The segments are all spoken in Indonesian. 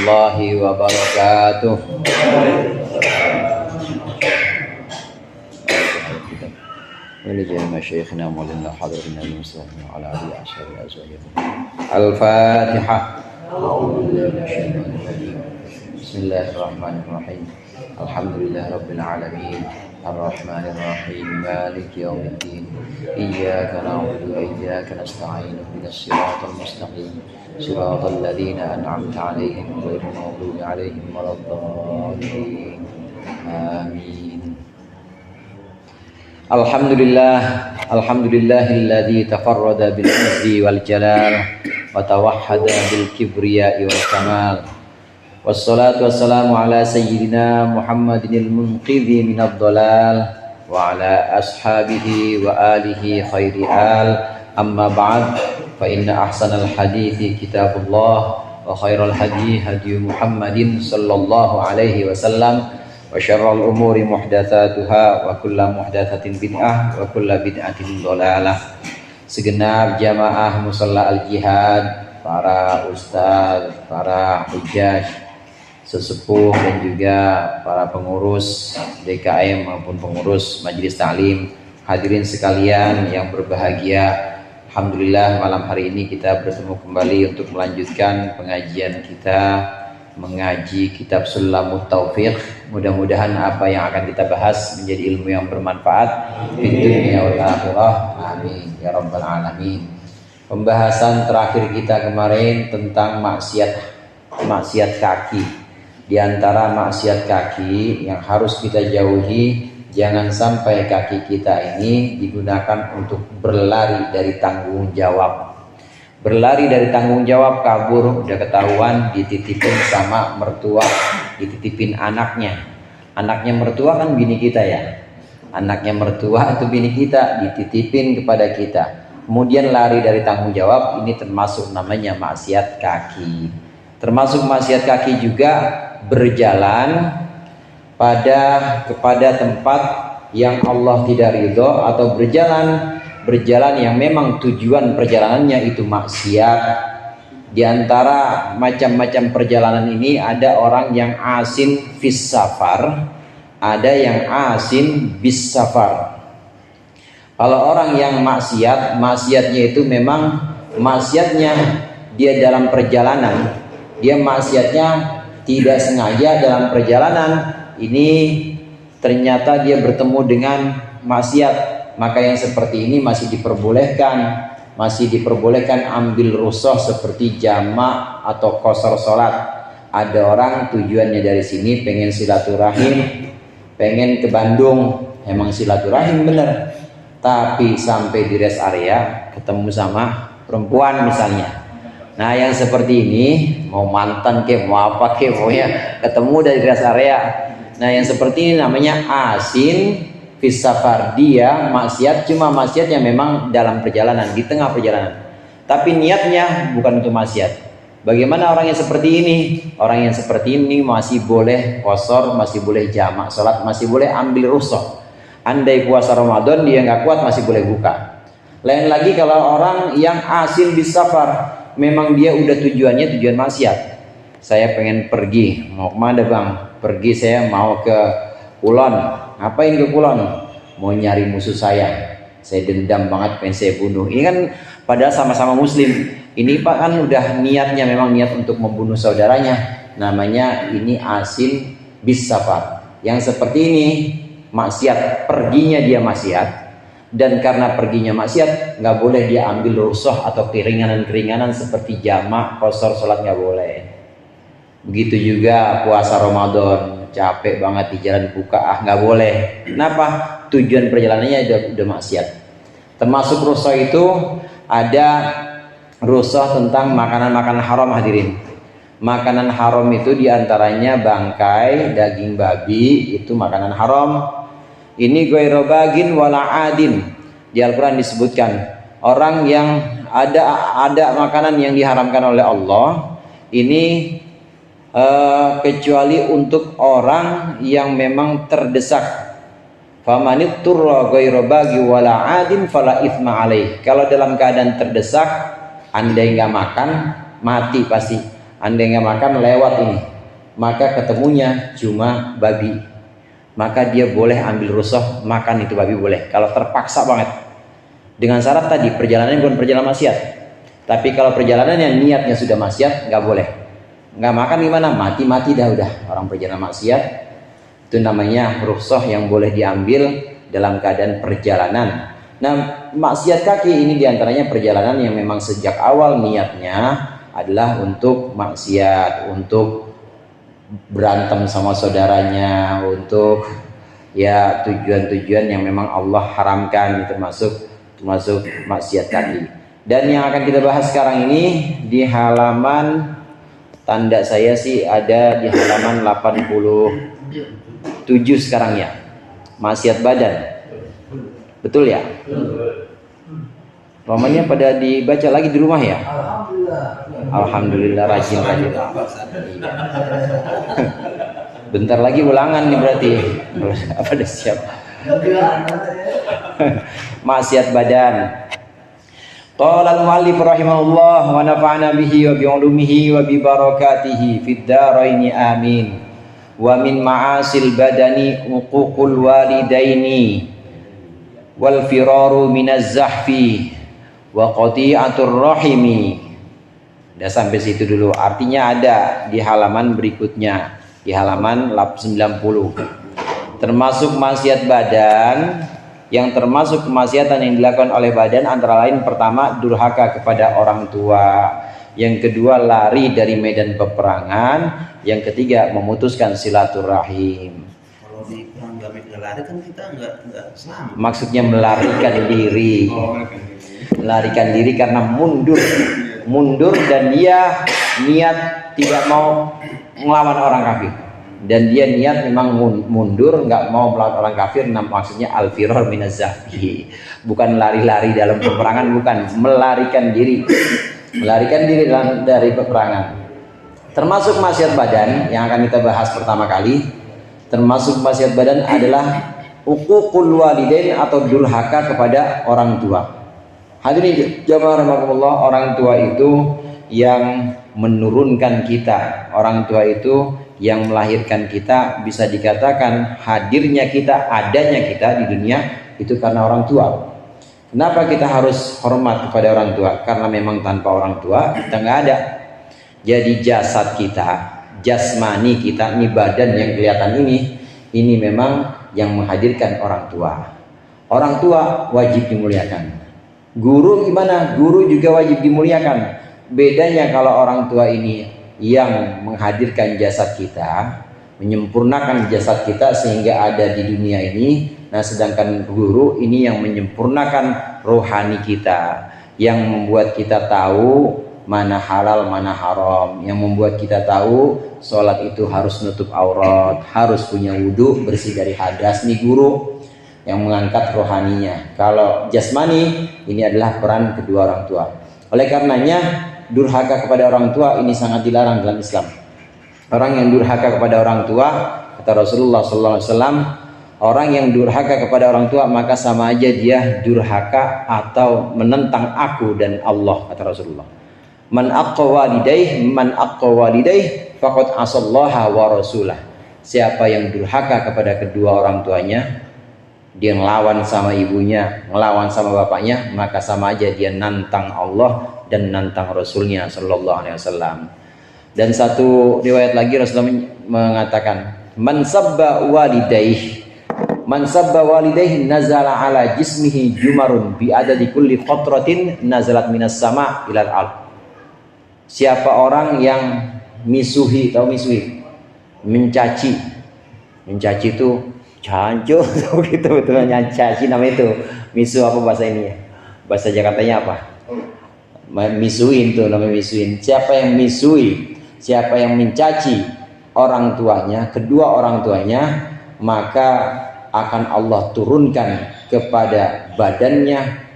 warahmatullahi wabarakatuh. ولجميع مشايخنا ومولانا حضرنا المسلمين وعلى آله وصحبه أجمعين. الفاتحة. بسم الله الرحمن الرحيم. الحمد لله رب العالمين الرحمن الرحيم مالك يوم الدين إياك نعبد وإياك نستعين اهدنا الصراط المستقيم صراط الذين أنعمت عليهم غير المغضوب عليهم ولا الضالين آمين. Alhamdulillahilladzi tafarrada bil izzi wal jalal wa tawahhada bil kibriya'i wal kamal. Wassalatu wassalamu ala sayyidina Muhammadinil munqidhi minadh dhalal wa ala ashabihi wa alihi khairi al. Amma ba'd, fa inna ahsanal hadithi kitabullah wa khairal hadi hadi Muhammadin sallallahu alaihi wasallam. Wa syarrul umuri muhdatsatuha wa kullu muhdatsatin bid'ah wa kullu bid'atin dhalalah. Segenap jamaah musalla al-jihad, para ustaz, para hujjaj, sesepuh dan juga para pengurus DKM maupun pengurus majelis taklim, hadirin sekalian yang berbahagia. Alhamdulillah malam hari ini kita bertemu kembali untuk melanjutkan pengajian kita mengaji kitab Sulamut Taufiq. Mudah-mudahan apa yang akan kita bahas menjadi ilmu yang bermanfaat di dunia wal akhirah. Amin ya rabbal alamin. Pembahasan terakhir kita kemarin tentang maksiat kaki. Di antara maksiat kaki yang harus kita jauhi, jangan sampai kaki kita ini digunakan untuk berlari dari tanggung jawab. Berlari dari tanggung jawab, kabur, udah ketahuan, dititipin sama mertua, dititipin anaknya. Anaknya mertua kan bini kita ya. Anaknya mertua itu bini kita, dititipin kepada kita. Kemudian lari dari tanggung jawab, ini termasuk namanya maksiat kaki. Termasuk maksiat kaki juga berjalan kepada tempat yang Allah tidak ridho, atau berjalan yang memang tujuan perjalanannya itu maksiat. Di antara macam-macam perjalanan ini ada orang yang asin fis safar, ada yang asin bis safar. Kalau orang yang maksiatnya itu memang maksiatnya dia dalam perjalanan, dia maksiatnya tidak sengaja dalam perjalanan ini ternyata dia bertemu dengan maksiat. Maka yang seperti ini masih diperbolehkan ambil rukhsah seperti jamak atau qashar salat. Ada orang tujuannya dari sini pengen silaturahim, pengen ke Bandung, emang silaturahim bener, tapi sampai di rest area ketemu sama perempuan misalnya. Nah yang seperti ini, mau mantan ke mau apa ke, pokoknya ketemu dari rest area. Nah yang seperti ini namanya asin fis safar. Dia maksiat, cuma maksiat yang memang dalam perjalanan, di tengah perjalanan, tapi niatnya bukan untuk maksiat. Bagaimana orang yang seperti ini? Orang yang seperti ini masih boleh qashar, masih boleh jamak salat, masih boleh ambil rukhsah. Andai puasa Ramadan dia nggak kuat masih boleh buka. Lain lagi kalau orang yang asin bis safar, memang dia udah tujuan maksiat. Saya pengen pergi, mau kemana bang? Pergi saya mau ke Kulon. Ngapain ke Kulon? Mau nyari musuh saya dendam banget, pengen saya bunuh. Ini kan padahal sama-sama muslim. Ini pak kan udah niatnya memang niat untuk membunuh saudaranya. Namanya ini asin bis safar. Yang seperti ini maksiat, perginya dia maksiat, dan karena perginya maksiat nggak boleh dia ambil rukhsah atau keringanan seperti jamak, qashar salat nggak boleh. Begitu juga puasa Ramadan, capek banget di jalan buka, nggak boleh. Kenapa? Tujuan perjalanannya udah maksiat. Termasuk rukhsah itu ada rukhsah tentang makanan-makanan haram, hadirin. Makanan haram itu diantaranya bangkai, daging babi, itu makanan haram. Ini ghairu bagin wala adin. Di Al-Quran disebutkan orang yang ada makanan yang diharamkan oleh Allah ini kecuali untuk orang yang memang terdesak. Famanit turra ghairu bagi wala adin fala itsma alaih. Kalau dalam keadaan terdesak, andai nggak makan mati pasti. andai nggak makan lewat ini, maka ketemunya cuma babi, maka dia boleh ambil rukhsah makan itu babi boleh, kalau terpaksa banget. Dengan syarat tadi perjalanannya bukan perjalanan maksiat. Tapi kalau perjalanan yang niatnya sudah maksiat, nggak boleh. Nggak makan gimana? Mati-mati dah udah. Orang perjalanan maksiat itu namanya rukhsah yang boleh diambil dalam keadaan perjalanan. Nah, maksiat kaki ini diantaranya perjalanan yang memang sejak awal niatnya adalah untuk maksiat, untuk berantem sama saudaranya, untuk ya tujuan-tujuan yang memang Allah haramkan, termasuk maksiat kaki. Dan yang akan kita bahas sekarang ini di halaman, tanda saya sih ada di halaman 87 sekarang ya, maksiat badan. Betul ya? Romannya pada dibaca lagi di rumah ya? Alhamdulillah rajin. Bentar lagi ulangan nih berarti. Apa dah siap? Maksiat badan. Qala al-muallif rahimahullah wa nafa'ana bihi wa bi ulumihi wa bi barakatihi fid dharain amin. Wa min ma'asil badani uququl walidaini wal firaru minaz zahfi wa qati'atur rahimi. Udah sampai situ dulu. Artinya ada di halaman berikutnya, di halaman 90. Termasuk maksiat badan, yang termasuk kemaksiatan yang dilakukan oleh badan antara lain pertama durhaka kepada orang tua, yang kedua lari dari medan peperangan, yang ketiga memutuskan silaturahim. Kalau di perang lari kan kita nggak selamat. Maksudnya melarikan diri. Melarikan diri karena mundur dan dia niat tidak mau melawan orang kafir. Dan dia niat memang mundur, nggak mau melawan orang kafir. Maksudnya al-firar minaz zahfi, bukan lari-lari dalam peperangan, bukan, melarikan diri dari peperangan. Termasuk maksiat badan yang akan kita bahas pertama kali, termasuk maksiat badan adalah uququl walidain atau durhaka kepada orang tua. Hadirin jamaah rahimakumullah, orang tua itu yang menurunkan kita, orang tua itu yang melahirkan kita. Bisa dikatakan hadirnya kita, adanya kita di dunia itu karena orang tua. Kenapa kita harus hormat kepada orang tua? Karena memang tanpa orang tua kita nggak ada. Jadi jasad kita, jasmani kita, ini badan yang kelihatan ini memang yang menghadirkan orang tua. Orang tua wajib dimuliakan. Guru gimana? Guru juga wajib dimuliakan. Bedanya kalau orang tua ini yang menghadirkan jasad kita, menyempurnakan jasad kita sehingga ada di dunia ini. Nah, sedangkan guru ini yang menyempurnakan rohani kita, yang membuat kita tahu mana halal, mana haram, yang membuat kita tahu sholat itu harus nutup aurat, harus punya wudhu, bersih dari hadas. Nih guru yang mengangkat rohaninya. Kalau jasmani, ini adalah peran kedua orang tua. Oleh karenanya durhaka kepada orang tua ini sangat dilarang dalam Islam. Orang yang durhaka kepada orang tua, kata Rasulullah SAW, orang yang durhaka kepada orang tua maka sama aja dia durhaka atau menentang aku dan Allah, kata Rasulullah. Man aqqa walidaih faqad asallaha wa rasulah. Siapa yang durhaka kepada kedua orang tuanya, dia ngelawan sama ibunya, ngelawan sama bapaknya, maka sama aja dia nantang Allah dan nantang Rasulnya Sallallahu Alaihi Wasallam. Dan satu riwayat lagi Rasulullah mengatakan, man sabba walidaih nazala ala jismihi jumarun bi adadi kulli qatratin nazalat minas sama ilal ard. Siapa orang yang misuhi, tahu misuhi? Mencaci itu caco gitu, betul nyancaci nama itu. Misu apa bahasa ini ya? Bahasa Jakartanya apa? Misuin tuh namanya, misuin. Siapa yang misui, siapa yang mencaci orang tuanya, kedua orang tuanya, maka akan Allah turunkan kepada badannya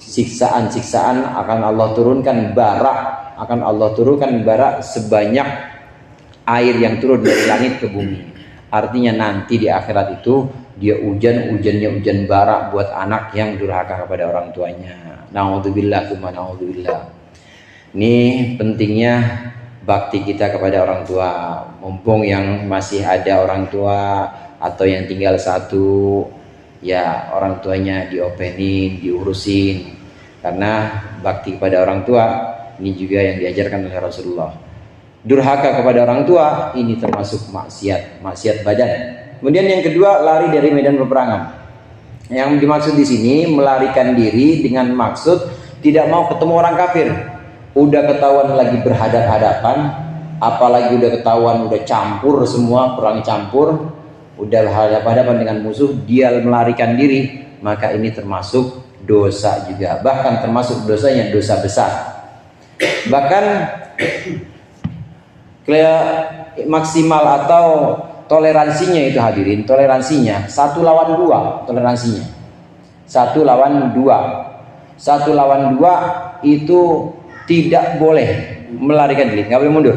siksaan-siksaan, akan Allah turunkan bara sebanyak air yang turun dari langit ke bumi. Artinya nanti di akhirat itu dia hujan bara buat anak yang durhaka kepada orang tuanya. Na'udzubillah tsumma na'udzubillah. Ini pentingnya bakti kita kepada orang tua. Mumpung yang masih ada orang tua atau yang tinggal satu, ya orang tuanya diopenin, diurusin. Karena bakti kepada orang tua ini juga yang diajarkan oleh Rasulullah. Durhaka kepada orang tua ini termasuk maksiat badan. Kemudian yang kedua, lari dari medan peperangan. Yang dimaksud di sini melarikan diri dengan maksud tidak mau ketemu orang kafir. Udah ketahuan lagi berhadap-hadapan, apalagi udah ketahuan udah campur semua, perang campur, udah berhadapan dengan musuh, dia melarikan diri, maka ini termasuk dosa juga. Bahkan termasuk dosanya dosa besar. Bahkan maksimal atau toleransinya itu hadirin, toleransinya 1 lawan 2, toleransinya 1 lawan 2. 1 lawan 2 itu tidak boleh melarikan diri, nggak boleh mundur.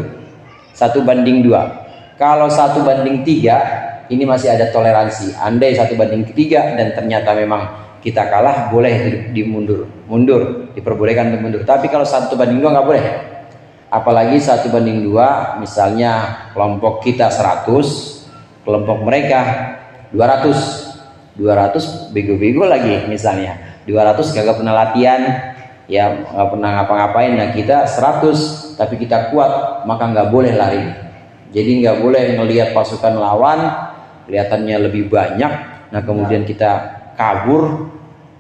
1/2. Kalau 1/3 ini masih ada toleransi. Andai 1/3 dan ternyata memang kita kalah, boleh mundur, diperbolehkan untuk mundur. Tapi kalau 1/2 nggak boleh. Apalagi 1/2, misalnya kelompok kita 100, kelompok mereka 200 bego-bego lagi misalnya. 200 kagak pernah latihan, ya nggak pernah ngapa-ngapain. Nah kita 100 tapi kita kuat, maka nggak boleh lari. Jadi nggak boleh ngelihat pasukan lawan kelihatannya lebih banyak, nah kemudian kita kabur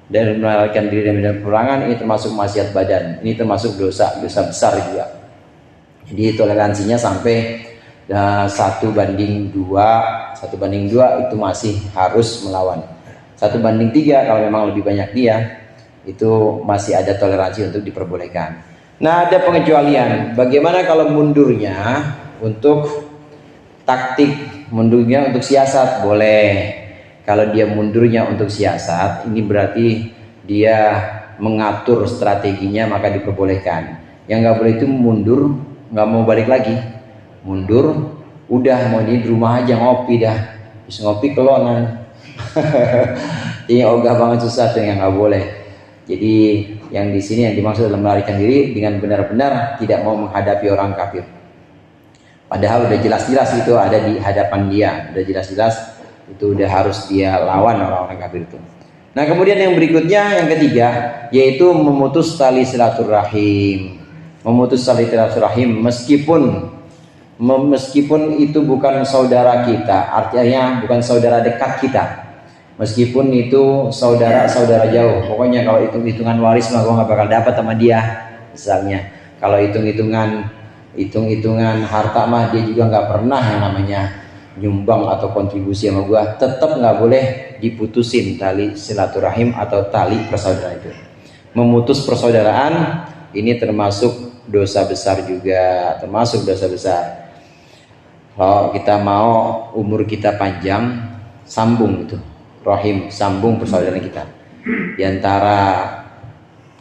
dan melarikan diri dari medan peperangan. Ini termasuk maksiat badan, ini termasuk dosa besar juga. Jadi toleransinya sampai 1/2. 1/2 itu masih harus melawan. 1/3 kalau memang lebih banyak dia, itu masih ada toleransi untuk diperbolehkan. Nah ada pengecualian. Bagaimana kalau mundurnya untuk taktik, mundurnya untuk siasat? Boleh. Kalau dia mundurnya untuk siasat, ini berarti dia mengatur strateginya, maka diperbolehkan. Yang nggak boleh itu mundur, nggak mau balik lagi. Mundur, udah mau di rumah aja ngopi dah, terus ngopi kelonan. Ini ogah banget, susah tuh, yang nggak boleh. Jadi yang di sini yang dimaksud dalam melarikan diri dengan benar-benar tidak mau menghadapi orang kafir. Padahal udah jelas-jelas itu ada di hadapan dia, udah jelas-jelas itu udah harus dia lawan orang-orang kafir itu. Nah kemudian yang berikutnya, yang ketiga, yaitu memutus tali silaturahim. Memutus tali silaturahim meskipun itu bukan saudara kita, artinya bukan saudara dekat kita. Meskipun itu saudara jauh, pokoknya kalau hitung-hitungan waris mah gue nggak bakal dapat sama dia. Misalnya, kalau hitung-hitungan harta mah dia juga nggak pernah yang namanya nyumbang atau kontribusi sama gue. Tetap nggak boleh diputusin tali silaturahim atau tali persaudaraan itu. Memutus persaudaraan ini termasuk dosa besar juga, termasuk dosa besar. Kalau kita mau umur kita panjang, sambung itu rahim, sambung persaudaraan kita. Di antara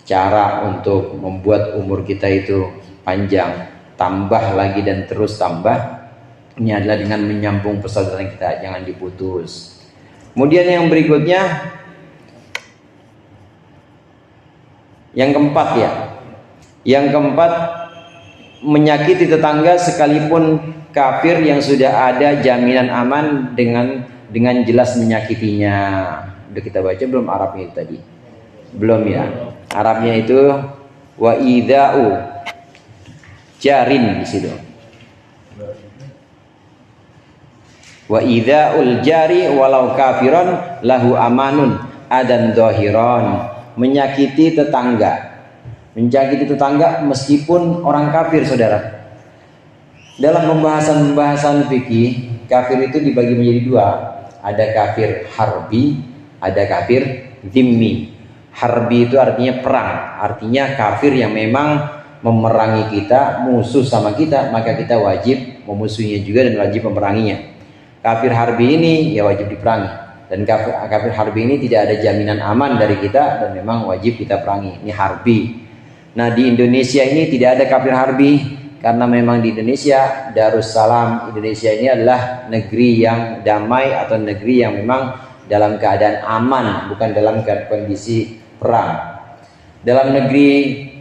cara untuk membuat umur kita itu panjang, tambah lagi dan terus tambah, ini adalah dengan menyambung persaudaraan kita, jangan diputus. Kemudian yang berikutnya, yang keempat ya. Yang keempat, menyakiti tetangga sekalipun kafir yang sudah ada jaminan aman dengan jelas menyakitinya. Udah kita baca belum Arabnya itu tadi? Belum ya. Arabnya itu wa idza'u jarin di situ. Wa idza'ul jari walau kafiron lahu amanun adan dhahiron. Menyakiti tetangga. Menyakiti tetangga meskipun orang kafir, saudara. Dalam pembahasan fikih, kafir itu dibagi menjadi 2. Ada kafir harbi, ada kafir dhimmi. Harbi itu artinya perang, artinya kafir yang memang memerangi kita, musuh sama kita, maka kita wajib memusuhinya juga dan wajib memeranginya. Kafir harbi ini ya wajib diperangi, dan kafir harbi ini tidak ada jaminan aman dari kita dan memang wajib kita perangi. Ini harbi. Nah di Indonesia ini tidak ada kafir harbi, karena memang di Indonesia Darussalam, Indonesia ini adalah negeri yang damai atau negeri yang memang dalam keadaan aman, bukan dalam kondisi perang. Dalam negeri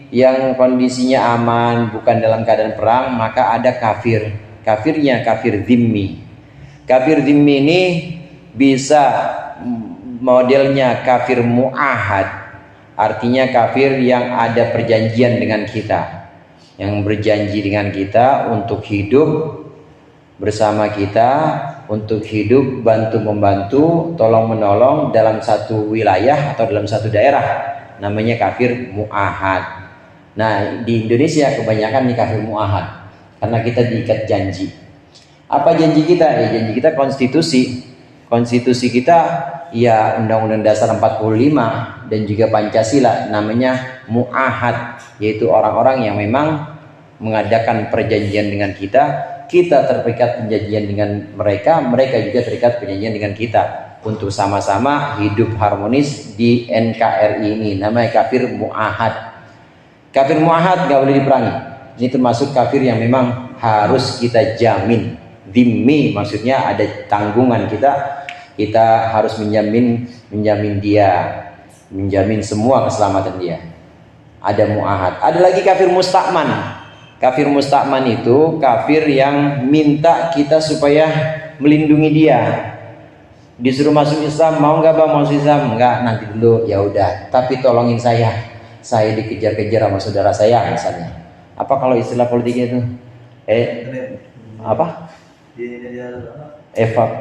yang kondisinya aman, bukan dalam keadaan perang, maka ada kafir. Kafirnya kafir zimmi. Kafir zimmi ini bisa modelnya kafir mu'ahad, artinya kafir yang ada perjanjian dengan kita, yang berjanji dengan kita untuk hidup bersama kita, untuk hidup bantu membantu, tolong menolong dalam satu wilayah atau dalam satu daerah, namanya kafir mu'ahad. Nah, di Indonesia kebanyakan nih kafir mu'ahad karena kita diikat janji. Apa janji kita? Ya janji kita konstitusi. Konstitusi kita ya Undang-Undang Dasar 45 dan juga Pancasila, namanya mu'ahad, yaitu orang-orang yang memang mengadakan perjanjian dengan kita, kita terikat perjanjian dengan mereka, mereka juga terikat perjanjian dengan kita untuk sama-sama hidup harmonis di NKRI ini, namanya kafir mu'ahad. Kafir mu'ahad gak boleh diperangi. Ini termasuk kafir yang memang harus kita jamin. Dhimmi maksudnya ada tanggungan kita harus menjamin dia, menjamin semua keselamatan dia. Ada mu'ahad. Ada lagi kafir musta'man. Kafir musta'man itu kafir yang minta kita supaya melindungi dia. Disuruh masuk Islam, mau nggak bang masuk Islam? Nggak, nanti dulu. Ya udah, tapi tolongin saya dikejar-kejar sama saudara saya misalnya. Apa kalau istilah politiknya itu? Apa?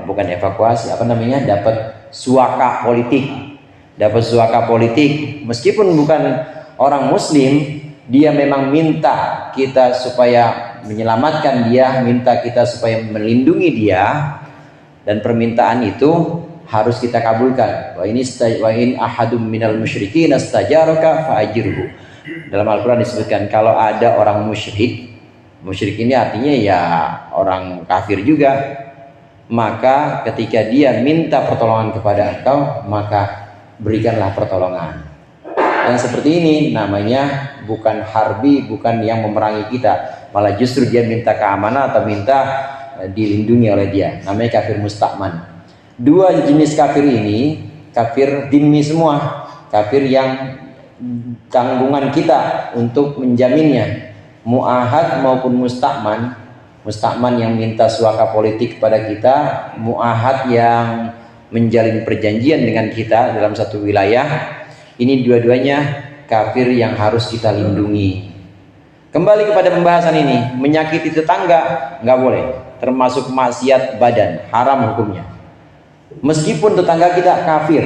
Bukan evakuasi, apa namanya? Dapat suaka politik. Meskipun bukan orang Muslim, dia memang minta kita supaya menyelamatkan dia, minta kita supaya melindungi dia, dan permintaan itu harus kita kabulkan. Wa in ahadum minal musyrikin astajaraka fa'ajirhu. Dalam Al-Quran disebutkan kalau ada orang musyrik ini artinya ya orang kafir juga, maka ketika dia minta pertolongan kepada engkau, maka berikanlah pertolongan. Yang seperti ini namanya bukan harbi, bukan yang memerangi kita, malah justru dia minta keamanan atau minta dilindungi oleh dia, namanya kafir musta'man. Dua jenis kafir ini kafir dhimmi semua, kafir yang tanggungan kita untuk menjaminnya, mu'ahad maupun musta'man. Musta'man yang minta suaka politik kepada kita, mu'ahad yang menjalin perjanjian dengan kita dalam satu wilayah. Ini dua-duanya kafir yang harus kita lindungi. Kembali kepada pembahasan ini, menyakiti tetangga nggak boleh, termasuk maksiat badan, haram hukumnya. Meskipun tetangga kita kafir,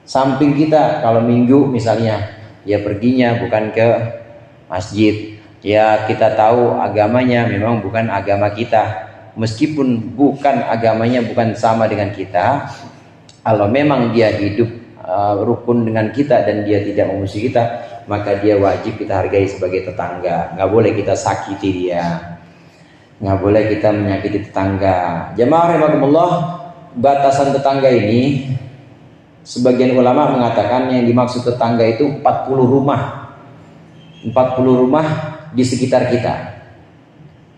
samping kita kalau minggu misalnya, ya perginya bukan ke masjid, ya kita tahu agamanya memang bukan agama kita, meskipun bukan agamanya bukan sama dengan kita, kalau memang dia hidup rukun dengan kita dan dia tidak memusuhi kita, maka dia wajib kita hargai sebagai tetangga. Nggak boleh kita sakiti dia, nggak boleh kita menyakiti tetangga. Jamaah rahimakumullah, batasan tetangga ini sebagian ulama mengatakan yang dimaksud tetangga itu 40 rumah di sekitar kita.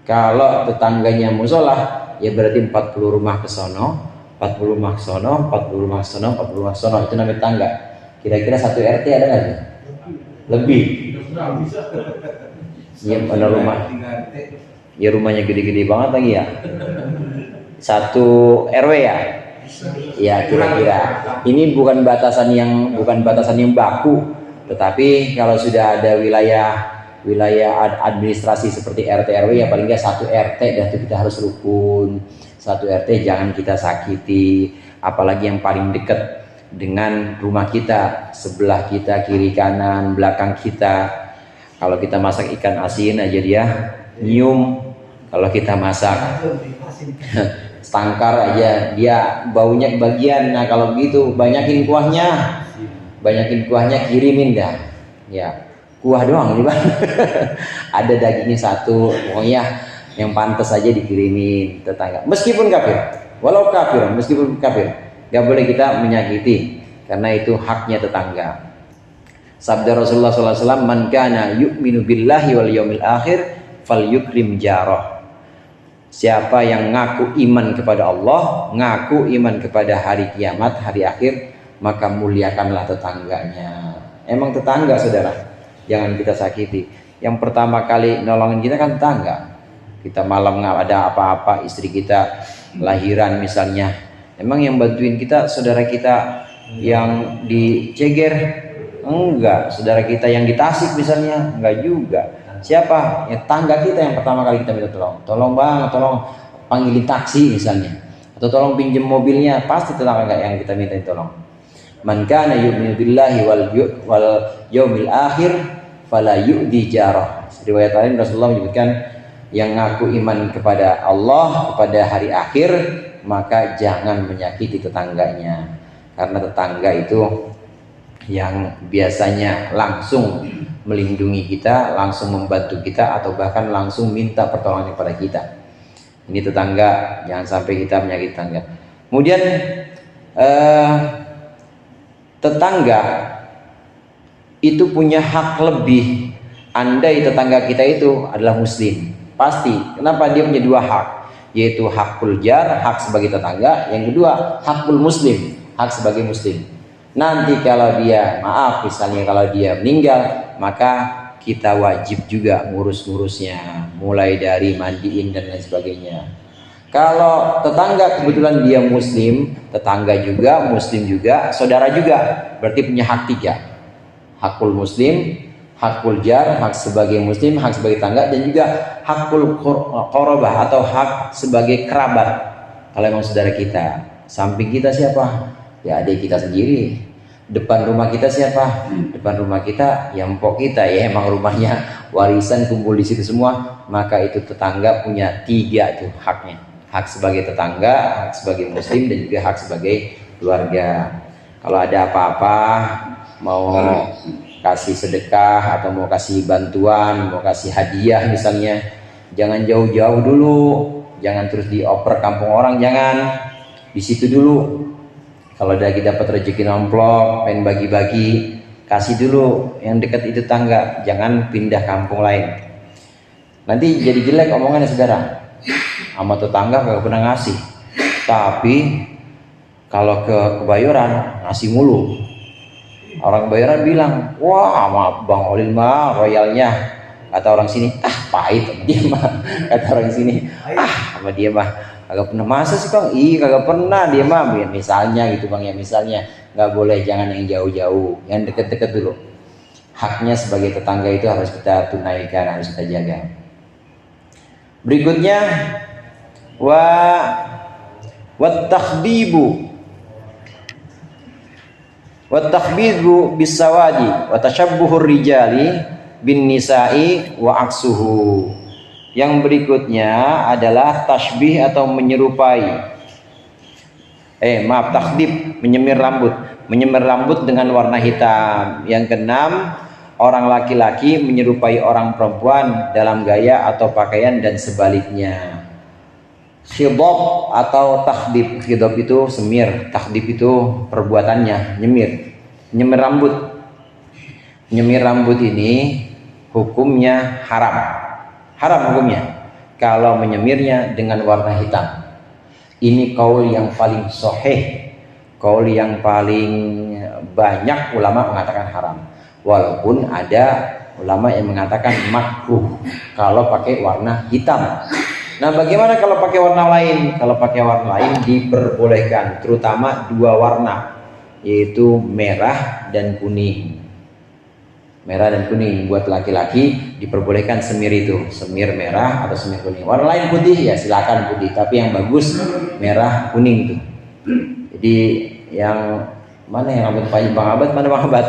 Kalau tetangganya musola, ya berarti 40 rumah ke sono, 40 rumah ke sono, 40 rumah ke sono, 40 rumah ke sono, itu namanya tetangga. Kira-kira satu RT ada nggak? Lebih. Ya, ada rumah. Ya rumahnya gede-gede banget lagi ya. Satu RW ya. Ya kira-kira. Ini bukan batasan yang baku, tetapi kalau sudah ada wilayah administrasi seperti RT RW, ya paling nggak satu RT dan itu kita harus rukun. Satu RT jangan kita sakiti, apalagi yang paling dekat dengan rumah kita, sebelah kita, kiri kanan, belakang kita. Kalau kita masak ikan asin aja dia nyium, kalau kita masak stangkar aja dia baunya kebagian. Nah kalau begitu banyakin kuahnya, kirimin dah ya, kuah doang nih bang. Ada dagingnya satu, pokoknya yang pantas saja dikirimin tetangga, meskipun kafir, meskipun kafir, gak boleh kita menyakiti karena itu haknya tetangga. Sabda Rasulullah SAW, man kana yu'minu billahi wal yawmil akhir falyukrim jarah. Siapa yang ngaku iman kepada Allah, ngaku iman kepada hari kiamat, hari akhir, maka muliakanlah tetangganya. Emang tetangga saudara, jangan kita sakiti. Yang pertama kali nolongin kita kan tetangga. Kita malam nggak ada apa-apa, istri kita lahiran misalnya, emang yang bantuin kita saudara kita yang di Ceger? Enggak. Saudara kita yang di Tasik misalnya? Enggak juga. Siapa? Ya tangga kita yang pertama kali kita minta tolong. Tolong bang, tolong panggilin taksi misalnya, atau tolong pinjam mobilnya, pasti tetangga yang kita minta tolong. Man kana yu'minu billahi wal yaumil akhir fala yu'di jarah. Riwayat lain Rasulullah menyebutkan yang ngaku iman kepada Allah, kepada hari akhir, maka jangan menyakiti tetangganya. Karena tetangga itu yang biasanya langsung melindungi kita, langsung membantu kita, atau bahkan langsung minta pertolongan kepada kita. Ini tetangga, jangan sampai kita menyakiti tetangga. Kemudian tetangga itu punya hak lebih. Andai tetangga kita itu adalah muslim, pasti. Kenapa? Dia punya dua hak, yaitu hakul jar, hak sebagai tetangga. Yang kedua, hakul muslim, hak sebagai muslim. Nanti kalau dia, maaf misalnya kalau dia meninggal, maka kita wajib juga ngurus-ngurusnya, mulai dari mandiin dan lain sebagainya. Kalau tetangga kebetulan dia muslim, tetangga juga, muslim juga, saudara juga, berarti punya hak tiga. Hakul muslim, hakul jar, hak sebagai muslim, hak sebagai tetangga, dan juga hakul qorobah atau hak sebagai kerabat. Kalau memang saudara kita, samping kita siapa? Ya adik kita sendiri. Depan rumah kita siapa? Depan rumah kita ya empok kita, ya emang rumahnya warisan kumpul di situ semua, maka itu tetangga punya tiga tuh haknya. Hak sebagai tetangga, hak sebagai muslim, dan juga hak sebagai keluarga. Kalau ada apa-apa, mau kasih sedekah atau mau kasih bantuan, mau kasih hadiah misalnya, jangan jauh-jauh dulu, jangan terus dioper kampung orang, jangan di situ dulu. Kalau lagi dapat rezeki amplop, pengen bagi-bagi, kasih dulu yang dekat itu tangga, jangan pindah kampung lain. Nanti jadi jelek omongannya saudara. Sama tetangga gak pernah ngasih, tapi kalau ke Kebayoran ngasih mulu. Orang Kebayoran bilang, wah sama Bang Olin mah royalnya, kata orang sini, pahit sama dia mah, kata orang sini, sama dia mah kagak pernah. Masa sih Bang? Iya kagak pernah dia mah. Misalnya gitu Bang ya, misalnya. Nggak boleh, jangan yang jauh-jauh, yang deket-deket dulu. Haknya sebagai tetangga itu harus kita tunaikan, harus kita jaga. Berikutnya wattakhbibu bisawadi wa tashabbuhur rijali bin nisa'i wa aksuhu. Yang berikutnya adalah tasbih atau menyerupai. Takhdib, menyemir rambut dengan warna hitam. Yang keenam, orang laki-laki menyerupai orang perempuan dalam gaya atau pakaian dan sebaliknya. Khidab atau takhdib. Khidab itu semir, takhdib itu perbuatannya, nyemir rambut. Nyemir rambut ini hukumnya haram hukumnya kalau menyemirnya dengan warna hitam. Ini kaul yang paling sahih, kaul yang paling banyak ulama mengatakan haram, walaupun ada ulama yang mengatakan makruh kalau pakai warna hitam. Nah bagaimana kalau pakai warna lain? Kalau pakai warna lain diperbolehkan, terutama dua warna, yaitu merah dan kuning. Merah dan kuning buat laki-laki diperbolehkan semir itu, semir merah atau semir kuning. Warna lain putih ya silakan putih, tapi yang bagus merah kuning tuh. Jadi yang mana yang rambut panjang Bang Abad, mana Bang Abad?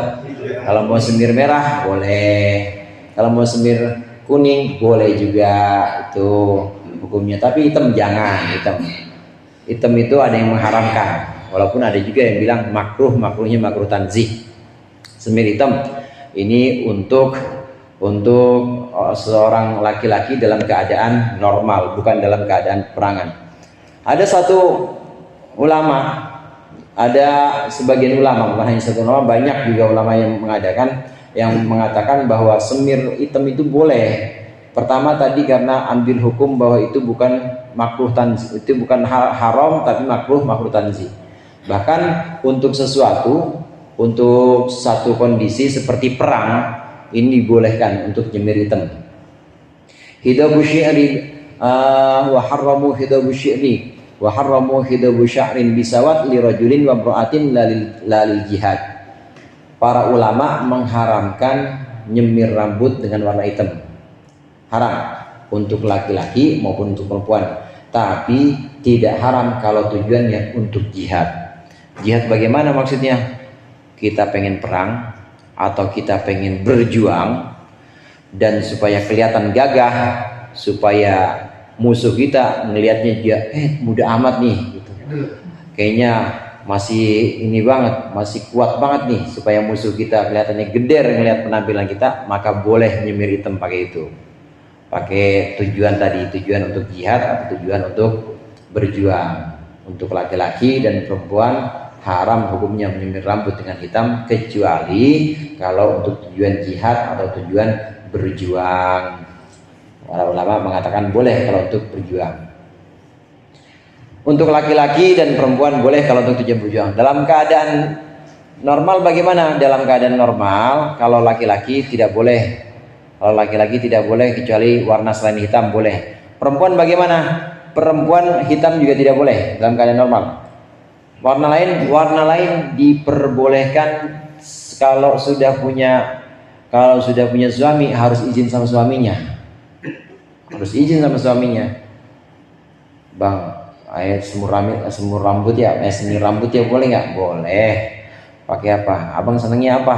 Kalau mau semir merah boleh, kalau mau semir kuning boleh juga, itu hukumnya. Tapi hitam jangan, hitam itu ada yang mengharamkan, walaupun ada juga yang bilang makruhnya makruh tanzih. Semir hitam ini untuk seorang laki-laki dalam keadaan normal, bukan dalam keadaan perangan. Ada satu ulama, ada sebagian ulama, bukan hanya satu ulama, banyak juga ulama yang mengatakan bahwa semir hitam itu boleh. Pertama tadi karena ambil hukum bahwa itu bukan makruh tanzih, itu bukan haram tapi makruh tanzih. Bahkan untuk satu kondisi seperti perang, ini dibolehkan untuk nyemir hitam. Hidabu syi'ri wa harramu hidabu syi'ri wa harramu hidabu sya'rin bisawat li rajulin wa imra'atin lalil jihad. Para ulama mengharamkan nyemir rambut dengan warna hitam. Haram untuk laki-laki maupun untuk perempuan. Tapi tidak haram kalau tujuannya untuk jihad. Jihad bagaimana maksudnya? Kita pengen perang atau kita pengen berjuang, dan supaya kelihatan gagah, supaya musuh kita melihatnya dia muda amat nih gitu. Kayaknya masih ini banget, masih kuat banget nih, supaya musuh kita kelihatannya geder ngelihat penampilan kita, maka boleh nyemir hitam pakai itu. Pakai tujuan tadi, tujuan untuk jihad atau tujuan untuk berjuang. Untuk laki-laki dan perempuan haram hukumnya menyemir rambut dengan hitam, kecuali kalau untuk tujuan jihad atau tujuan berjuang. Para ulama mengatakan boleh kalau untuk berjuang. Untuk laki-laki dan perempuan boleh kalau untuk tujuan berjuang. Dalam keadaan normal bagaimana? Dalam keadaan normal kalau laki-laki tidak boleh. Kalau laki-laki tidak boleh kecuali warna selain hitam boleh. Perempuan bagaimana? Perempuan hitam juga tidak boleh dalam keadaan normal. Warna lain diperbolehkan kalau sudah punya suami, harus izin sama suaminya. Harus izin sama suaminya. Bang, semur rambut ya, semir rambut ya boleh nggak? Boleh. Pakai apa? Abang senengnya apa?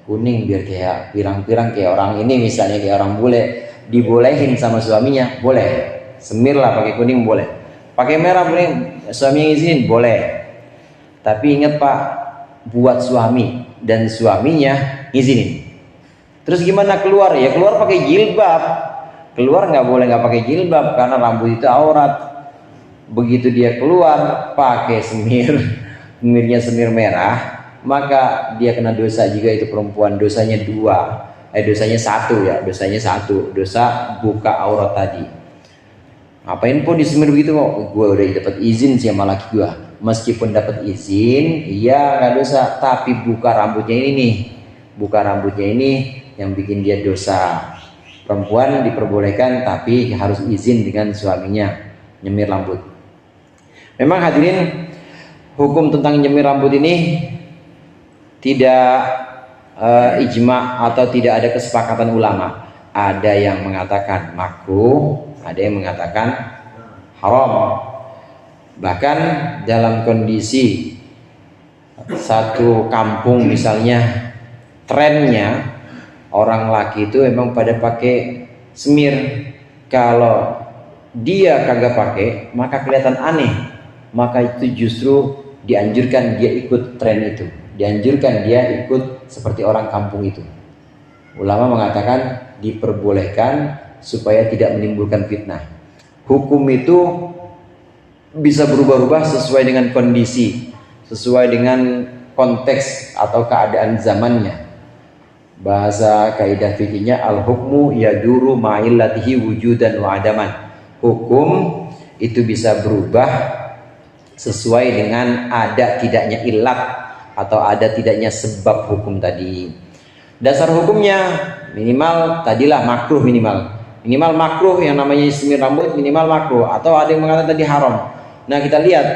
Kuning biar kayak pirang-pirang kayak orang ini, misalnya kayak orang bule. Dibolehin sama suaminya, boleh. Semir lah pakai kuning boleh. Pakai merah boleh, suami izinin boleh. Tapi ingat Pak, buat suami dan suaminya izinin. Terus gimana keluar? Ya keluar pakai jilbab. Keluar nggak boleh nggak pakai jilbab karena rambut itu aurat. Begitu dia keluar pakai semirnya semir merah, maka dia kena dosa juga itu perempuan. Dosanya dosanya satu, dosa buka aurat tadi. Ngapain pun disemir begitu kok? Gue udah dapat izin sama laki gue. Meskipun dapat izin, iya nggak dosa. Tapi buka rambutnya ini yang bikin dia dosa. Perempuan diperbolehkan tapi harus izin dengan suaminya nyemir rambut. Memang hadirin, hukum tentang nyemir rambut ini tidak ijma atau tidak ada kesepakatan ulama. Ada yang mengatakan makruh, ada yang mengatakan haram. Bahkan dalam kondisi satu kampung misalnya, trennya orang laki itu memang pada pakai semir. Kalau dia kagak pakai, maka kelihatan aneh. Maka itu justru dianjurkan dia ikut tren itu. Dianjurkan dia ikut seperti orang kampung itu. Ulama mengatakan diperbolehkan supaya tidak menimbulkan fitnah. Hukum itu bisa berubah-ubah sesuai dengan kondisi, sesuai dengan konteks atau keadaan zamannya. Bahasa kaidah fikihnya al-hukmu yaduru ma'illatihi wujudan wa adaman. Hukum itu bisa berubah sesuai dengan ada tidaknya ilat atau ada tidaknya sebab hukum tadi. Dasar hukumnya minimal tadilah makruh, minimal makruh, yang namanya semir rambut minimal makruh, atau ada yang mengatakan tadi haram. Nah kita lihat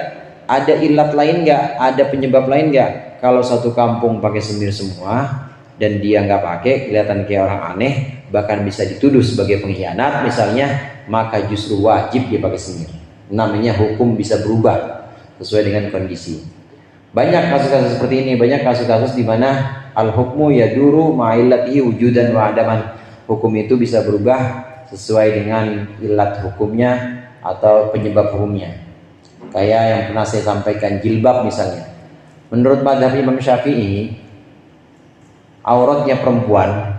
ada ilat lain nggak, ada penyebab lain nggak? Kalau satu kampung pakai semir semua dan dia nggak pakai, kelihatan kayak orang aneh, bahkan bisa dituduh sebagai pengkhianat misalnya, maka justru wajib dia pakai semir. Namanya hukum bisa berubah sesuai dengan kondisi. Banyak kasus-kasus seperti ini, banyak kasus-kasus di mana al-hukmu yaduru ma'illatihi wujudan wa adaman. Hukum itu bisa berubah sesuai dengan ilat hukumnya atau penyebab hukumnya. Kayak yang pernah saya sampaikan, jilbab misalnya. Menurut mazhab Imam Syafi'i, auratnya perempuan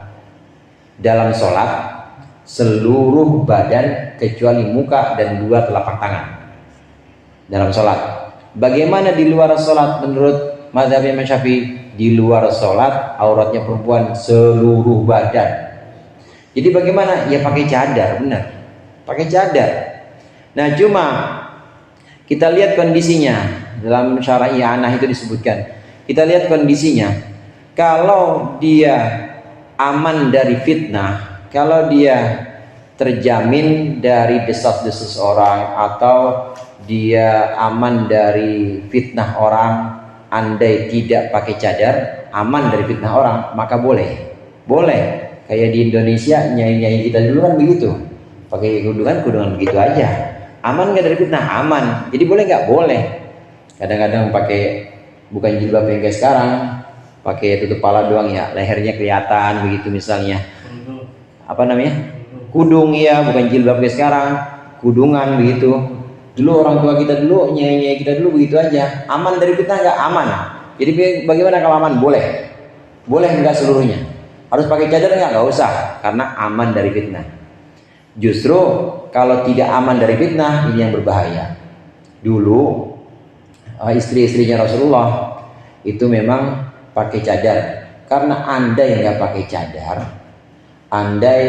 dalam sholat seluruh badan kecuali muka dan dua telapak tangan dalam sholat. Bagaimana di luar sholat menurut mazhab Imam Syafi'i? Di luar sholat auratnya perempuan seluruh badan. Jadi bagaimana? Ya pakai cadar, benar, pakai cadar. Nah cuma kita lihat kondisinya, dalam syarah i'anah itu disebutkan, kita lihat kondisinya. Kalau dia aman dari fitnah kalau dia terjamin dari desas-desus orang, atau dia aman dari fitnah orang. Andai tidak pakai cadar, aman dari fitnah orang, maka boleh. Kayak di Indonesia nyai-nyai kita dulu kan begitu, pakai kudungan begitu aja. Aman nggak dari fitnah? Aman. Jadi boleh nggak? Boleh. Kadang-kadang pakai bukan jilbab yang kayak sekarang, pakai tutup kepala doang ya, lehernya kelihatan begitu misalnya. Apa namanya? Kudung ya, bukan jilbab kayak sekarang, kudungan begitu. Dulu orang tua kita dulu, nyai-nyai kita dulu begitu aja. Aman dari fitnah nggak? Aman. Jadi bagaimana kalau aman? Boleh. Boleh nggak seluruhnya? Harus pakai cadar nggak? Nggak usah, karena aman dari fitnah. Justru kalau tidak aman dari fitnah, ini yang berbahaya. Dulu istri-istrinya Rasulullah itu memang pakai cadar. Karena andai nggak pakai cadar, andai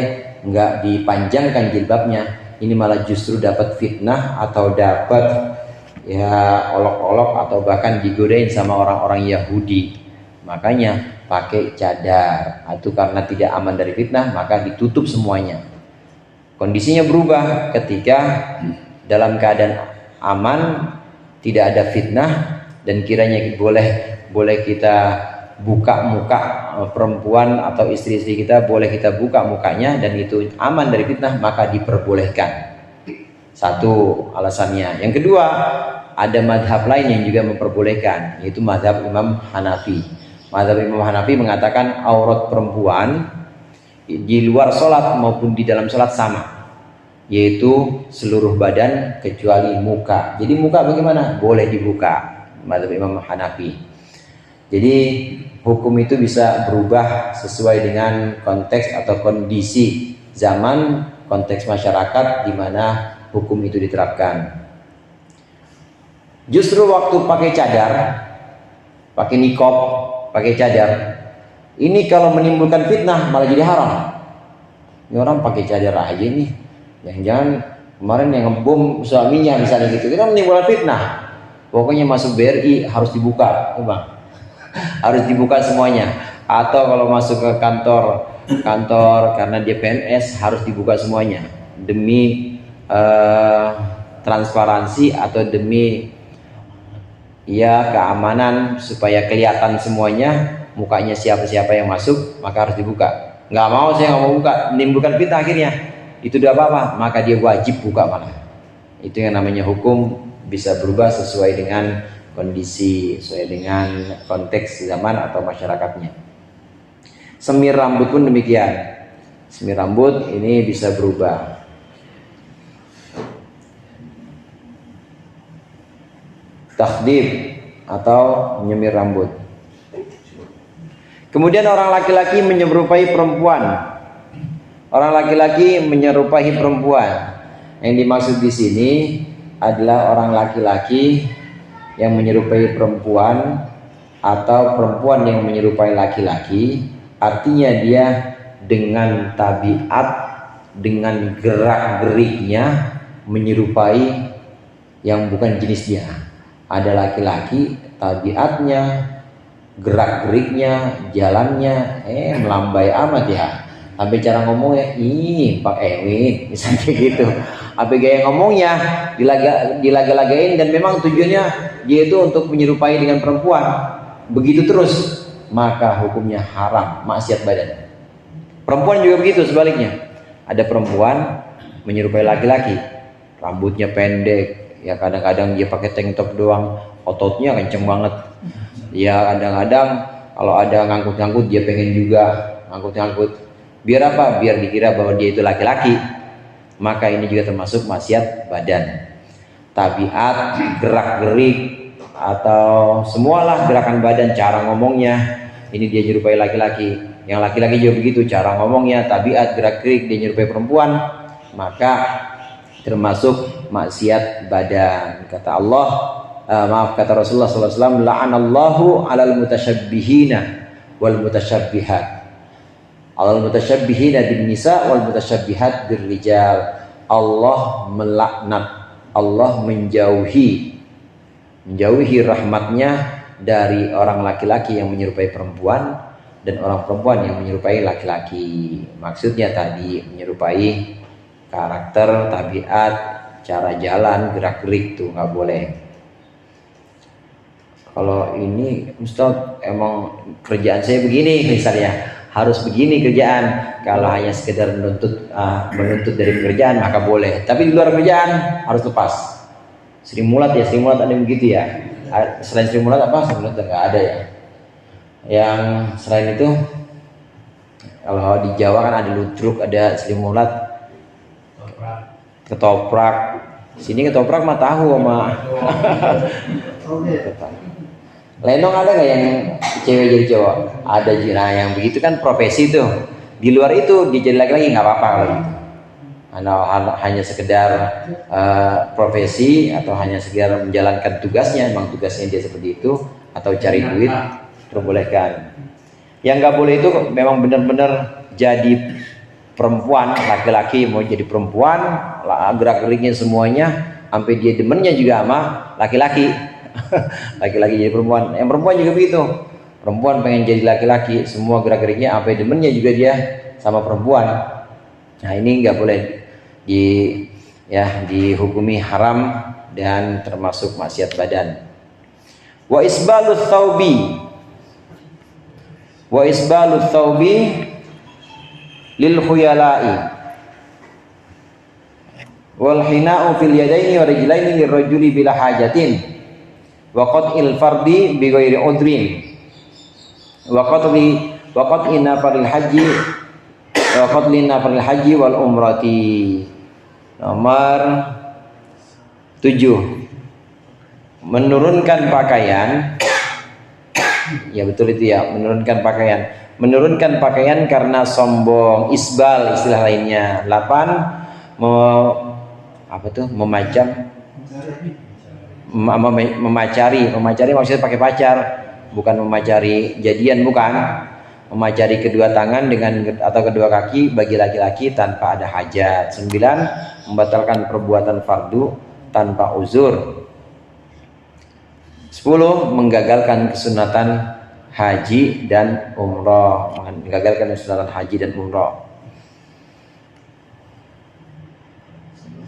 nggak dipanjangkan jilbabnya, ini malah justru dapat fitnah atau dapat ya olok-olok atau bahkan digodain sama orang-orang Yahudi. Makanya pakai cadar. Itu karena tidak aman dari fitnah, maka ditutup semuanya. Kondisinya berubah ketika dalam keadaan aman, tidak ada fitnah, dan kiranya boleh kita buka muka perempuan atau istri-istri kita, boleh kita buka mukanya, dan itu aman dari fitnah, maka diperbolehkan. Satu alasannya. Yang kedua, ada madhab lain yang juga memperbolehkan, yaitu madhab Imam Hanafi. Madhab Imam Hanafi mengatakan aurat perempuan di luar sholat maupun di dalam sholat sama, yaitu seluruh badan kecuali muka. Jadi muka bagaimana? Boleh dibuka, madhab Imam Hanafi. Jadi hukum itu bisa berubah sesuai dengan konteks atau kondisi zaman, konteks masyarakat di mana hukum itu diterapkan. Justru waktu pakai cadar, pakai niqab, pakai cadar, ini kalau menimbulkan fitnah malah jadi haram. Ini orang pakai cadar aja nih, jangan-jangan kemarin yang ngebom suaminya misalnya gitu, kita menimbulkan fitnah. Pokoknya masuk BRI harus dibuka, Bang. Harus dibuka semuanya. Atau kalau masuk ke kantor karena dia PNS harus dibuka semuanya demi transparansi atau demi ya keamanan, supaya kelihatan semuanya mukanya siapa-siapa yang masuk, maka harus dibuka. Nggak mau, saya nggak mau buka, menimbulkan fitnah akhirnya, itu udah apa-apa, maka dia wajib buka malah. Itu yang namanya hukum bisa berubah sesuai dengan kondisi, sesuai dengan konteks zaman atau masyarakatnya. Semir rambut pun demikian. Semir rambut ini bisa berubah. Takhdid atau menyemir rambut. Kemudian orang laki-laki menyerupai perempuan. Orang laki-laki menyerupai perempuan. Yang dimaksud di sini adalah orang laki-laki yang menyerupai perempuan atau perempuan yang menyerupai laki-laki. Artinya dia dengan tabiat, dengan gerak-geriknya menyerupai yang bukan jenis dia. Ada laki-laki tabiatnya, gerak-geriknya, jalannya melambai amat ya. Sampai cara ngomongnya Pak Ewi misalnya gitu. Sampai gaya ngomongnya dilaga-lagain, dan memang tujuannya dia itu untuk menyerupai dengan perempuan. Begitu terus, maka hukumnya haram, maksiat badan. Perempuan juga begitu sebaliknya. Ada perempuan menyerupai laki-laki, rambutnya pendek, ya kadang-kadang dia pakai tank top doang, ototnya kenceng banget. Ya kadang-kadang kalau ada ngangkut-ngangkut dia pengen juga ngangkut-ngangkut. Biar apa? Biar dikira bahwa dia itu laki-laki. Maka ini juga termasuk maksiat badan. Tabiat, gerak-gerik atau semualah gerakan badan, cara ngomongnya, ini dia nyerupai laki-laki. Yang laki-laki juga begitu, cara ngomongnya, tabiat, gerak-gerik dia nyerupai perempuan, maka termasuk maksiat badan. Kata Allah, kata Rasulullah SAW, la'anallahu alal mutasyabihina wal mutasyabbihat. Alal mutasyabihina bin nisa wal mutasyabbihat bir rijal. Allah melaknat, Allah menjauhi rahmatnya dari orang laki-laki yang menyerupai perempuan, dan orang perempuan yang menyerupai laki-laki. Maksudnya tadi menyerupai karakter, tabiat, cara jalan, gerak-gerik tuh nggak boleh. Kalau ini Ustaz emang kerjaan saya begini misalnya, harus begini kerjaan. Kalau hanya sekedar menuntut dari pekerjaan maka boleh. Tapi di luar kerjaan harus lepas. Sri Mulat ada yang begitu ya. Selain Sri Mulat apa? Sri Mulat nggak ada ya. Yang selain itu, kalau di Jawa kan ada ludruk, ada Sri Mulat, ketoprak. Sini ketoprak mah tahu sama. Lenong ada nggak yang cewek jadi cowok? Ada juga. Nah, yang begitu kan profesi tuh. Di luar itu dia jadi laki-laki nggak apa-apa kalau gitu. Hanya sekedar profesi atau hanya sekedar menjalankan tugasnya, memang tugasnya dia seperti itu, atau cari duit, perbolehkan. Yang nggak boleh itu memang benar-benar jadi perempuan, laki-laki mau jadi perempuan, gerak-geriknya semuanya, sampai dia demennya juga sama laki-laki. Laki-laki jadi perempuan, yang perempuan juga begitu. Perempuan pengen jadi laki-laki, semua gerak-geriknya sampai demennya juga dia sama perempuan. Nah ini nggak boleh dihukumi haram dan termasuk maksiat badan. Wa isbalus thawbi lil khuyala'i wal hina'u fil yadaini wa rijlaini lirrajuli bila hajatin wa qat'il fardi bi ghairi udrin wa qat'ina faril haji wal umrati. Nomor 7, menurunkan pakaian. Ya betul itu ya, menurunkan pakaian karena sombong, isbal istilah lainnya. 8, memacari maksudnya pakai pacar, bukan memacari jadian, bukan. Memacari kedua tangan atau kedua kaki bagi laki-laki tanpa ada hajat. 9, membatalkan perbuatan fardu tanpa uzur. 10, menggagalkan kesunatan haji dan umroh.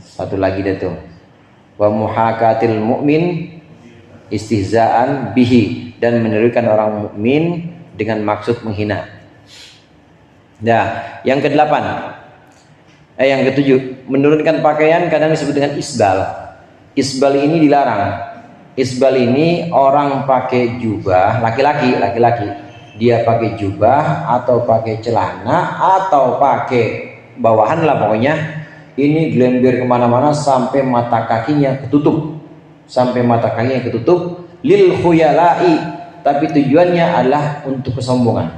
Satu lagi dah tuh. Wa muhakatil mu'min istihzaan bihi, dan menirukan orang mukmin dengan maksud menghina. Nah, yang ke-8. Yang ke-7, menurunkan pakaian kadang disebut dengan isbal. Isbal ini dilarang. Isbal ini orang pakai jubah, laki-laki, dia pakai jubah atau pakai celana atau pakai bawahan lah pokoknya. Ini gelembir kemana-mana sampai mata kakinya ketutup, lil khuyala'i, tapi tujuannya adalah untuk kesombongan.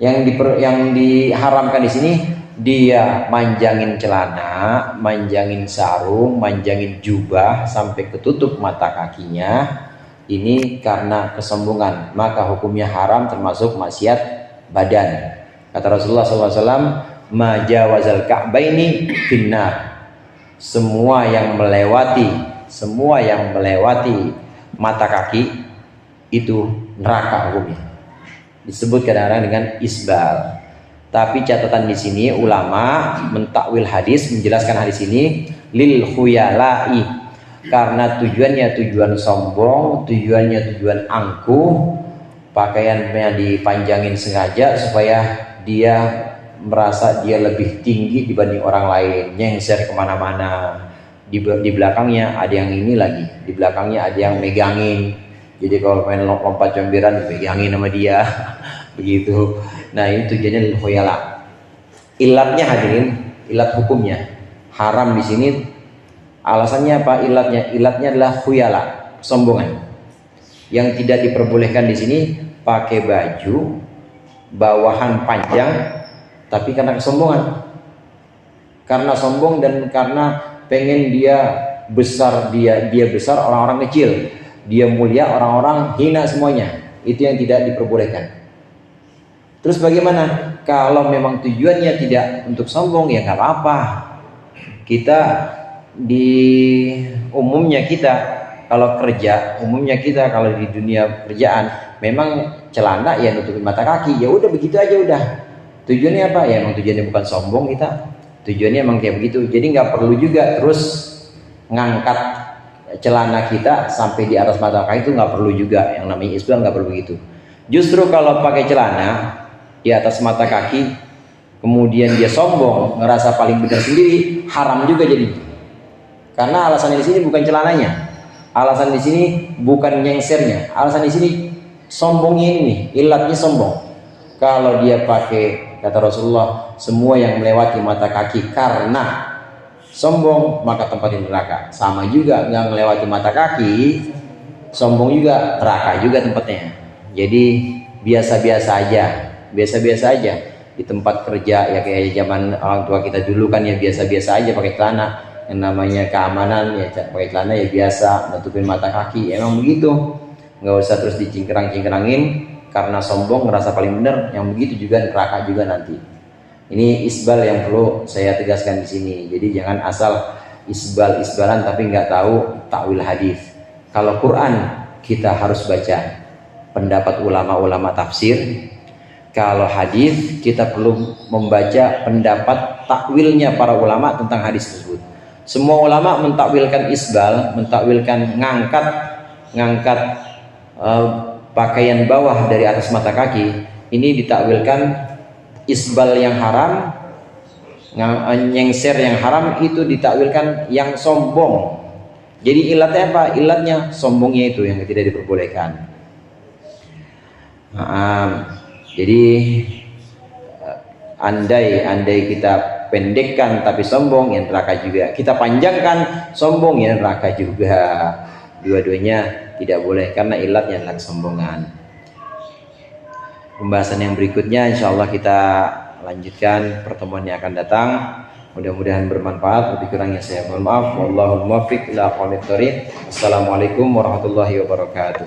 Yang diharamkan di sini, dia manjangin celana, manjangin sarung, manjangin jubah sampai ketutup mata kakinya. Ini karena kesombongan, maka hukumnya haram, termasuk maksiat badan. Kata Rasulullah SAW, ma jawazal ka'baini finnar. Semua yang melewati mata kaki itu neraka hukumnya. Disebut kadang-kadang dengan isbal. Tapi catatan di sini ulama mentakwil hadis, menjelaskan hadis ini lil khuyala'i, karena tujuannya tujuan sombong, tujuan angkuh, pakaiannya dipanjangin sengaja supaya dia merasa dia lebih tinggi dibanding orang lain, nyengser kemana-mana. Di belakangnya ada yang ini lagi, di belakangnya ada yang megangin. Jadi kalau main lompat comberan pegangin sama dia, begitu. Nah ini tujuannya lil khuyala. Ilatnya hadirin, ilat hukumnya haram di sini. Alasannya apa? Ilatnya adalah khuyala, kesombongan. Yang tidak diperbolehkan di sini pakai baju bawahan panjang, tapi karena kesombongan, karena sombong dan karena pengen dia besar, dia besar, orang-orang kecil, dia mulia, orang-orang hina semuanya. Itu yang tidak diperbolehkan. Terus bagaimana? Kalau memang tujuannya tidak untuk sombong, ya nggak apa-apa. Kita kalau di dunia kerjaan memang celana ya nutupin mata kaki, ya udah begitu aja udah. Tujuannya apa? Ya emang tujuannya bukan sombong kita, tujuannya emang kayak begitu. Jadi nggak perlu juga terus ngangkat celana kita sampai di atas mata kaki, itu nggak perlu juga. Yang namanya isbal nggak perlu begitu. Justru kalau pakai celana di atas mata kaki kemudian dia sombong, ngerasa paling benar sendiri, haram juga jadi. Karena alasan di sini bukan celananya, alasan di sini bukan nyengsernya, alasan di sini sombongnya ini, ilatnya sombong. Kalau dia pakai, kata Rasulullah, semua yang melewati mata kaki karena sombong maka tempatnya neraka. Sama juga, nggak melewati mata kaki, sombong juga, neraka juga tempatnya. Jadi biasa-biasa aja, biasa-biasa aja. Di tempat kerja ya kayak zaman orang tua kita dulu kan ya biasa-biasa aja pakai celana. Yang namanya keamanan ya pakai celana ya biasa, nutupin mata kaki, emang begitu. Nggak usah terus dicingkrang-cingkrangin karena sombong ngerasa paling benar. Yang begitu juga neraka juga nanti. Ini isbal yang perlu saya tegaskan di sini. Jadi jangan asal isbal-isbalan tapi nggak tahu takwil hadis. Kalau Quran kita harus baca pendapat ulama-ulama tafsir. Kalau hadis kita perlu membaca pendapat takwilnya para ulama tentang hadis tersebut. Semua ulama mentakwilkan isbal, mentakwilkan ngangkat pakaian bawah dari atas mata kaki. Ini ditakwilkan isbal yang haram, nyengser yang haram itu ditakwilkan yang sombong. Jadi ilatnya apa? Ilatnya sombongnya itu yang tidak diperbolehkan. Jadi andai kita pendekkan tapi sombong ya neraka juga. Kita panjangkan sombong ya neraka juga. Dua-duanya tidak boleh karena ilatnya adalah kesombongan. Pembahasan yang berikutnya insya Allah kita lanjutkan pertemuan yang akan datang. Mudah-mudahan bermanfaat. Lebih kurangnya saya mohon maaf. Wallahul muwaffiq ila aqwamit thoriq. Assalamualaikum warahmatullahi wabarakatuh.